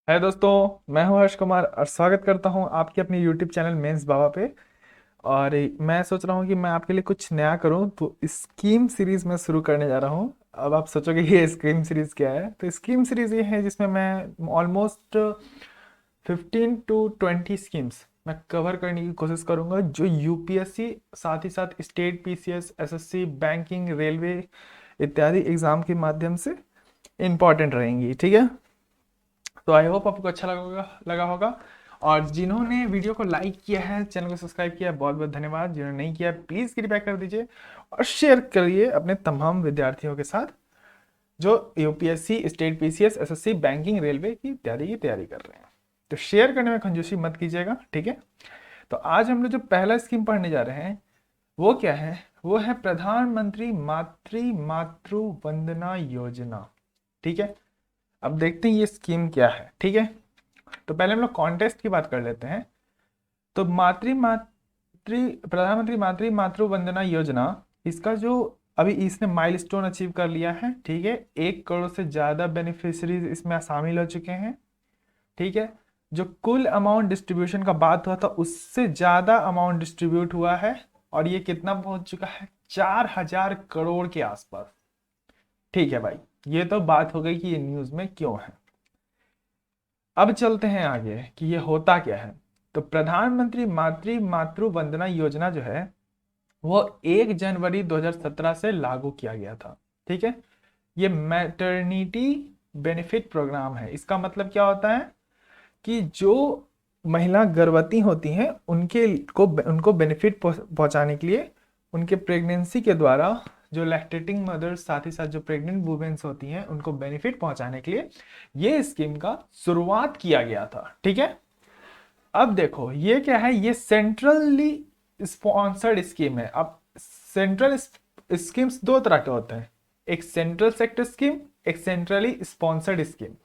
है दोस्तों, मैं हूं हर्ष कुमार और स्वागत करता हूं आपके अपने YouTube चैनल मेंस बाबा पे। और मैं सोच रहा हूं कि मैं आपके लिए कुछ नया करूं, तो स्कीम सीरीज में शुरू करने जा रहा हूं। अब आप सोचोगे कि ये स्कीम सीरीज क्या है, तो स्कीम सीरीज ये है जिसमें मैं ऑलमोस्ट 15 to 20 स्कीम्स मैं कवर करने की कोशिश करूंगा, जो यूपीएससी साथ ही साथ state PCS SSC banking railway इत्यादि एग्जाम के माध्यम से इम्पॉर्टेंट रहेंगी। ठीक है, तो आई होप आपको अच्छा लगा होगा। और जिन्होंने वीडियो को लाइक किया है, चैनल को सब्सक्राइब किया है, बहुत बहुत धन्यवाद। जिन्होंने नहीं किया प्लीज़ कृपया कर दीजिए और शेयर करिए अपने तमाम विद्यार्थियों के साथ जो UPSC state PCS SSC banking railway की इत्यादि की तैयारी कर रहे हैं। तो शेयर करने में कंजूसी मत कीजिएगा, ठीक है। तो आज हम लोग जो पहला स्कीम पढ़ने जा रहे हैं वो क्या है, वो है प्रधानमंत्री मातृ वंदना योजना। ठीक है, अब देखते हैं ये स्कीम क्या है। ठीक है, तो पहले हम लोग कॉन्टेस्ट की बात कर लेते हैं। तो प्रधानमंत्री मातृ वंदना योजना, इसका जो अभी इसने माइलस्टोन अचीव कर लिया है। ठीक है, 1 करोड़ से ज़्यादा बेनिफिशरीज इसमें शामिल हो चुके हैं। ठीक है, जो कुल अमाउंट डिस्ट्रीब्यूशन का बात हुआ था उससे ज़्यादा अमाउंट डिस्ट्रीब्यूट हुआ है, और ये कितना पहुंच चुका है, 4000 करोड़ के आसपास। ठीक है भाई, ये तो बात हो गई कि ये न्यूज़ में क्यों है। अब चलते हैं आगे कि ये होता क्या है। तो प्रधानमंत्री मातृ वंदना योजना जो है वो 1 जनवरी 2017 से लागू किया गया था। ठीक है, ये मैटरनिटी बेनिफिट प्रोग्राम है। इसका मतलब क्या होता है कि जो महिला गर्भवती होती हैं उनको बेनिफिट पहुंचाने के लिए, उनके प्रेगनेंसी के द्वारा जो लैक्टेटिंग मदर्स साथ ही साथ जो प्रेग्नेंट वुमेन्स होती हैं उनको बेनिफिट पहुंचाने के लिए ये स्कीम का शुरुआत किया गया था। ठीक है, अब देखो ये क्या है, ये सेंट्रली स्पॉन्सर्ड स्कीम है। अब सेंट्रल स्कीम्स दो तरह के होते हैं, एक सेंट्रल सेक्टर स्कीम, एक सेंट्रली स्पॉन्सर्ड स्कीम।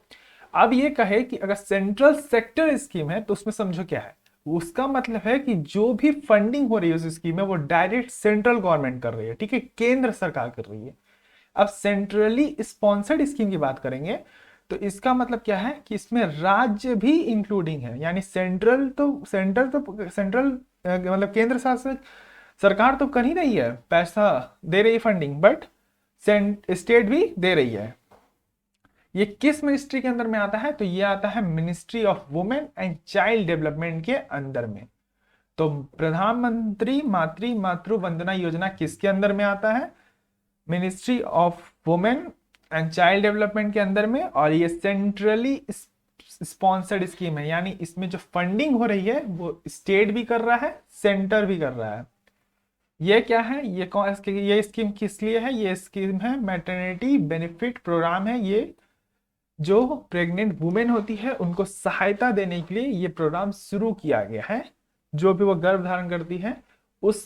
अब ये कहे कि अगर सेंट्रल सेक्टर स्कीम है तो उसमें समझो क्या है, उसका मतलब है कि जो भी फंडिंग हो रही है उस स्कीम में वो डायरेक्ट सेंट्रल गवर्नमेंट कर रही है। ठीक है, केंद्र सरकार कर रही है। अब सेंट्रली स्पॉन्सर्ड स्कीम की बात करेंगे तो इसका मतलब क्या है कि इसमें राज्य भी इंक्लूडिंग है, यानी सेंट्रल मतलब केंद्र शासित सरकार तो कर ही रही है, पैसा दे रही है फंडिंग, बट स्टेट भी दे रही है। ये किस मिनिस्ट्री के अंदर में आता है, तो ये आता है ministry of women and child development के अंदर में। तो प्रधानमंत्री मातृ वंदना योजना किसके अंदर में आता है, ministry of women and child development के अंदर में। और ये सेंट्रली स्पॉन्सर्ड स्कीम है, यानी इसमें जो फंडिंग हो रही है वो स्टेट भी कर रहा है, सेंटर भी कर रहा है। ये क्या है, ये स्कीम किस लिए है, ये स्कीम है मैटरनिटी बेनिफिट प्रोग्राम है। ये जो प्रेग्नेंट वुमेन होती है उनको सहायता देने के लिए ये प्रोग्राम शुरू किया गया है। जो भी वो गर्भ धारण करती है उस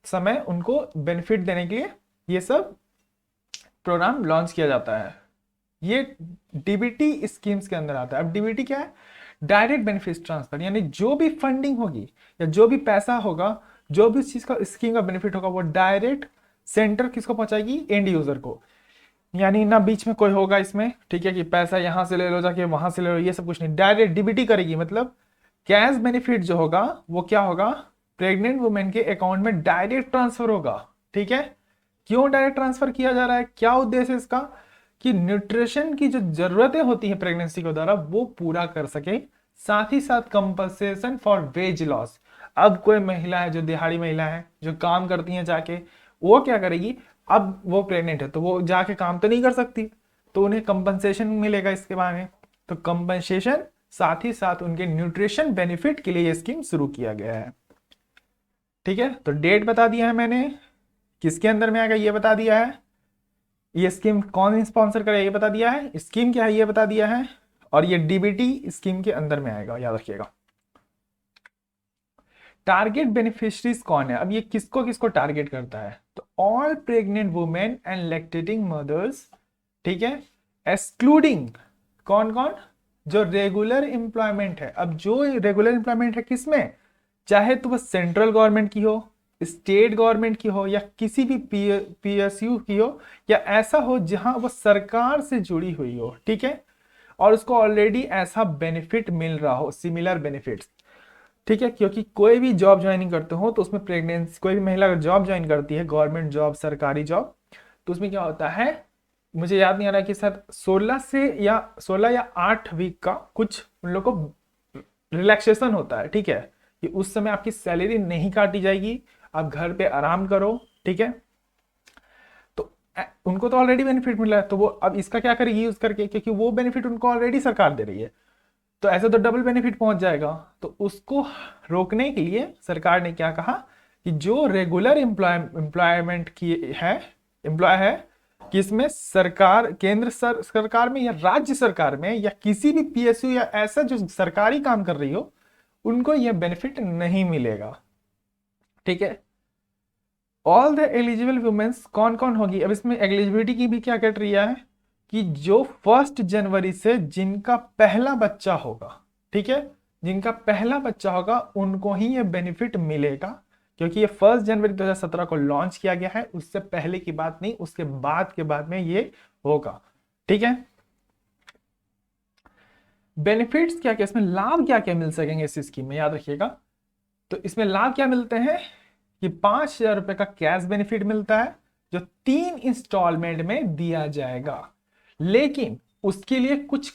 समय उनको बेनिफिट देने के लिए ये सब प्रोग्राम लॉन्च किया जाता है। ये डीबीटी स्कीम्स के अंदर आता है। अब डीबीटी क्या है, डायरेक्ट बेनिफिट ट्रांसफर, यानी जो भी फंडिंग होगी या जो भी पैसा होगा, जो भी चीज का स्कीम का बेनिफिट होगा वो डायरेक्ट सेंटर किसको पहुंचाएगी, एंड यूजर को। यानी ना बीच में कोई होगा इसमें, ठीक है, कि पैसा यहां से ले लो जाके वहां से ले लो, ये सब कुछ नहीं, डायरेक्ट डीबीटी करेगी। मतलब कैश बेनिफिट जो होगा वो क्या होगा, प्रेग्नेंट वुमेन के अकाउंट में डायरेक्ट ट्रांसफर होगा। ठीक है, क्यों डायरेक्ट ट्रांसफर किया जा रहा है, क्या उद्देश्य है इसका, कि न्यूट्रिशन की जो जरूरतें होती है प्रेगनेंसी के द्वारा वो पूरा कर सके, साथ ही साथ कंपनसेशन फॉर वेज लॉस। अब कोई महिला है जो दिहाड़ी महिला है जो काम करती है जाके, वो क्या करेगी, अब वो प्रेग्नेंट है तो वो जाके काम तो नहीं कर सकती, तो उन्हें कंपनसेशन मिलेगा इसके बारे में। तो कंपनसेशन साथ ही साथ उनके न्यूट्रिशन बेनिफिट के लिए ये स्कीम शुरू किया गया है। ठीक है, तो डेट बता दिया है मैंने, किसके अंदर में आएगा ये बता दिया है, ये स्कीम कौन स्पॉन्सर करे ये बता दिया है, स्कीम क्या है ये बता दिया है, और ये डीबीटी स्कीम के अंदर में आएगा, याद रखिएगा। टारगेट बेनिफिशरीज कौन है? अब ये किसको किसको टारगेट करता है? तो all pregnant women and lactating mothers, ठीक है, एक्सक्लूडिंग कौन कौन? जो रेगुलर एम्प्लॉयमेंट है। अब जो रेगुलर एम्प्लॉयमेंट है किसमें, चाहे तो वह सेंट्रल गवर्नमेंट की हो, स्टेट गवर्नमेंट की हो, या किसी भी पीएसयू की हो, या ऐसा हो जहां वह सरकार से जुड़ी हुई हो, ठीक है, और उसको ऑलरेडी ऐसा बेनिफिट मिल रहा हो, सिमिलर बेनिफिट्स, ठीक है। क्योंकि कोई भी जॉब ज्वाइनिंग करते हो तो उसमें प्रेगनेंसी, कोई भी महिला अगर जॉब ज्वाइन करती है, गवर्नमेंट जॉब, सरकारी जॉब, तो उसमें क्या होता है, मुझे याद नहीं आ रहा कि शायद 16 या 8 वीक का कुछ उन लोग को रिलैक्सेशन होता है, ठीक है, कि उस समय आपकी सैलरी नहीं काटी जाएगी, आप घर पे आराम करो, ठीक है। तो उनको तो ऑलरेडी बेनिफिट मिला है, तो वो अब इसका क्या करेगी यूज करके, क्योंकि वो बेनिफिट उनको ऑलरेडी सरकार दे रही है, तो ऐसे तो डबल बेनिफिट पहुंच जाएगा। तो उसको रोकने के लिए सरकार ने क्या कहा कि जो रेगुलर एम्प्लॉयमेंट की है, एम्प्लॉय है, कि इसमें सरकार, केंद्र सरकार में या राज्य सरकार में या किसी भी पीएसयू या ऐसा जो सरकारी काम कर रही हो, उनको यह बेनिफिट नहीं मिलेगा, ठीक है। ऑल द एलिजिबल वुमेन्स कौन कौन होगी? अब इसमें एलिजिबिलिटी की भी क्या क्राइटेरिया है कि जो 1 जनवरी से जिनका पहला बच्चा होगा, ठीक है, जिनका पहला बच्चा होगा उनको ही ये बेनिफिट मिलेगा, क्योंकि ये 1 जनवरी 2017 को लॉन्च किया गया है, उससे पहले की बात नहीं, उसके बाद के बाद में ये होगा, ठीक है। बेनिफिट्स क्या क्या, इसमें लाभ क्या क्या मिल सकेंगे इस स्कीम में, याद रखिएगा। तो इसमें लाभ क्या मिलते हैं कि 5,000 रुपए का कैश बेनिफिट मिलता है, जो 3 इंस्टॉलमेंट में दिया जाएगा, लेकिन उसके लिए कुछ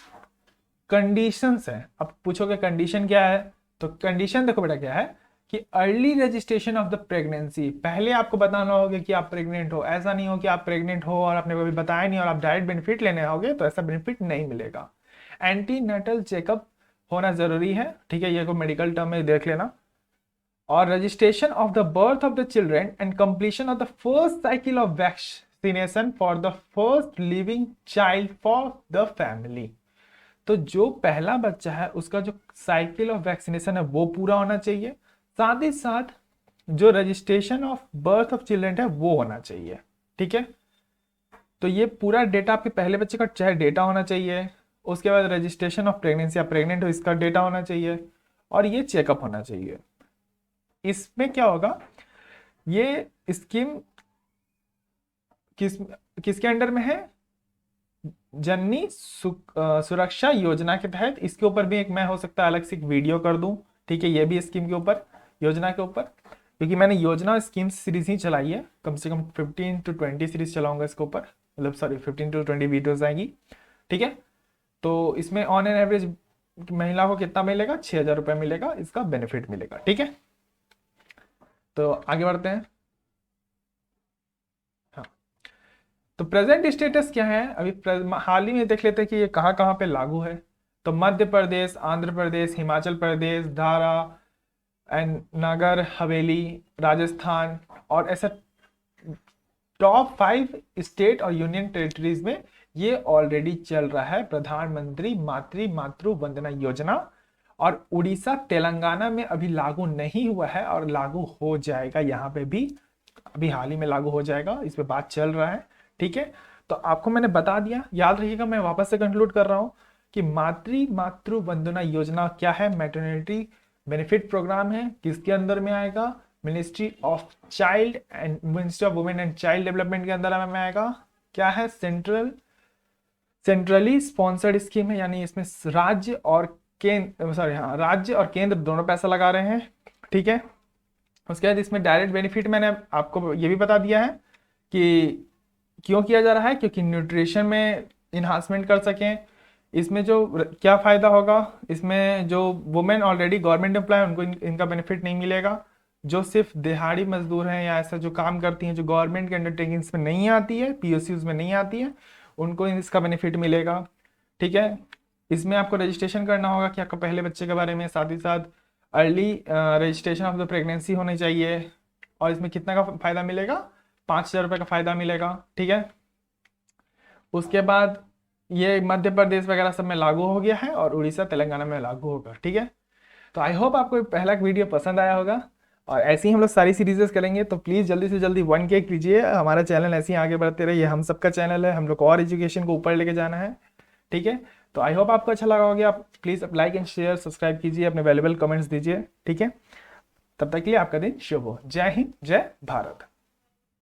कंडीशंस हैं। अब पूछोगे कंडीशन क्या है, तो कंडीशन देखो बेटा क्या है कि early registration of the pregnancy, पहले आपको बताना होगा कि आप प्रेग्नेंट हो। ऐसा नहीं हो कि आप प्रेग्नेंट हो और आपने कभी बताया नहीं और आप डायरेक्ट बेनिफिट लेने आओगे, तो ऐसा बेनिफिट नहीं मिलेगा। एंटीनेटल चेकअप होना जरूरी है, ठीक है, ये को मेडिकल टर्म में देख लेना। और registration of the birth of the children and completion of the first cycle of vaccination for the first living child for the family. तो जो पहला बच्चा है उसका जो साइकिल ऑफ वैक्सीनेशन है वो पूरा होना चाहिए, साथ ही साथ जो registration of birth of children है वो होना चाहिए, ठीक है। तो ये पूरा डेटा आपके पहले बच्चे का चाहे डेटा होना चाहिए, उसके बाद रजिस्ट्रेशन ऑफ प्रेगनेंसी, आप प्रेग्नेंट हो इसका डेटा होना चाहिए, और ये चेकअप होना चाहिए। इसमें क्या होगा, ये स्कीम किसके अंडर में है, जननी सुरक्षा योजना के तहत। इसके ऊपर भी एक मैं हो सकता है अलग से एक वीडियो कर दूं, ठीक है, ये भी स्कीम के ऊपर, योजना के ऊपर, क्योंकि मैंने योजना स्कीम सीरीज ही चलाई है, कम से कम 15 to 20 सीरीज चलाऊंगा इसके ऊपर, मतलब सॉरी 15 to 20 वीडियोस आएंगी, ठीक है। तो इसमें ऑन एन एवरेज महिला को कितना मिलेगा, 6,000 रुपये मिलेगा, इसका बेनिफिट मिलेगा, ठीक है। तो आगे बढ़ते हैं। हाँ, तो प्रेजेंट स्टेटस क्या है अभी, हाल ही में देख लेते हैं कि ये कहाँ कहाँ पे लागू है। तो मध्य प्रदेश, आंध्र प्रदेश, हिमाचल प्रदेश, धारा एंड नगर हवेली, राजस्थान, और ऐसा टॉप 5 स्टेट और यूनियन टेरिटरीज में ये ऑलरेडी चल रहा है प्रधानमंत्री मातृ वंदना योजना। और उड़ीसा तेलंगाना में अभी लागू नहीं हुआ है और लागू हो जाएगा, यहाँ पे भी अभी हाल ही में लागू हो जाएगा, इस पे बात चल रहा है, ठीक है। तो आपको मैंने बता दिया, याद रखिएगा, मैं वापस से कंक्लूड कर रहा हूं कि मातृ वंदना योजना क्या है, मैटरनिटी बेनिफिट प्रोग्राम है, किसके अंदर में आएगा, ministry of child and ministry of women and child development के अंदर में आएगा। क्या है, सेंट्रली स्पॉन्सर्ड स्कीम है, यानी इसमें राज्य और राज्य और केंद्र दोनों पैसा लगा रहे हैं, ठीक है। उसके बाद इसमें डायरेक्ट बेनिफिट मैंने आपको ये भी बता दिया है कि क्यों किया जा रहा है, क्योंकि न्यूट्रिशन में इन्हांसमेंट कर सकें। इसमें जो क्या फायदा होगा, इसमें जो वुमेन ऑलरेडी गवर्नमेंट एम्प्लॉय उनको इनका बेनिफिट नहीं मिलेगा, जो सिर्फ दिहाड़ी मजदूर हैं या ऐसा जो काम करती हैं जो गवर्नमेंट के अंडरटेकिंग्स में नहीं आती है, पीएसयूज में नहीं आती है, उनको इसका बेनिफिट मिलेगा, ठीक है। इसमें आपको रजिस्ट्रेशन करना होगा कि आपका पहले बच्चे के बारे में, साथ ही साथ early registration of the pregnancy होनी चाहिए। और इसमें कितना का फायदा मिलेगा, 5,000 रुपये का फायदा मिलेगा, ठीक है। उसके बाद ये मध्य प्रदेश वगैरह सब में लागू हो गया है और उड़ीसा तेलंगाना में लागू होगा, ठीक है। तो आई होप आपको पहला वीडियो पसंद आया होगा, और ऐसे ही हम लोग सारी सीरीजेस करेंगे, तो प्लीज़ जल्दी से जल्दी 1K कीजिए। हमारा चैनल ऐसे ही आगे बढ़ते रहिए, हम सबका चैनल है, हम लोग को और एजुकेशन को ऊपर लेके जाना है, ठीक है। तो आई होप आपको अच्छा लगा होगा। आप please like and share subscribe कीजिए, अपने वैल्यूबल कमेंट्स दीजिए, ठीक है। तब तक के लिए आपका दिन शुभ हो। जय हिंद, जय भारत।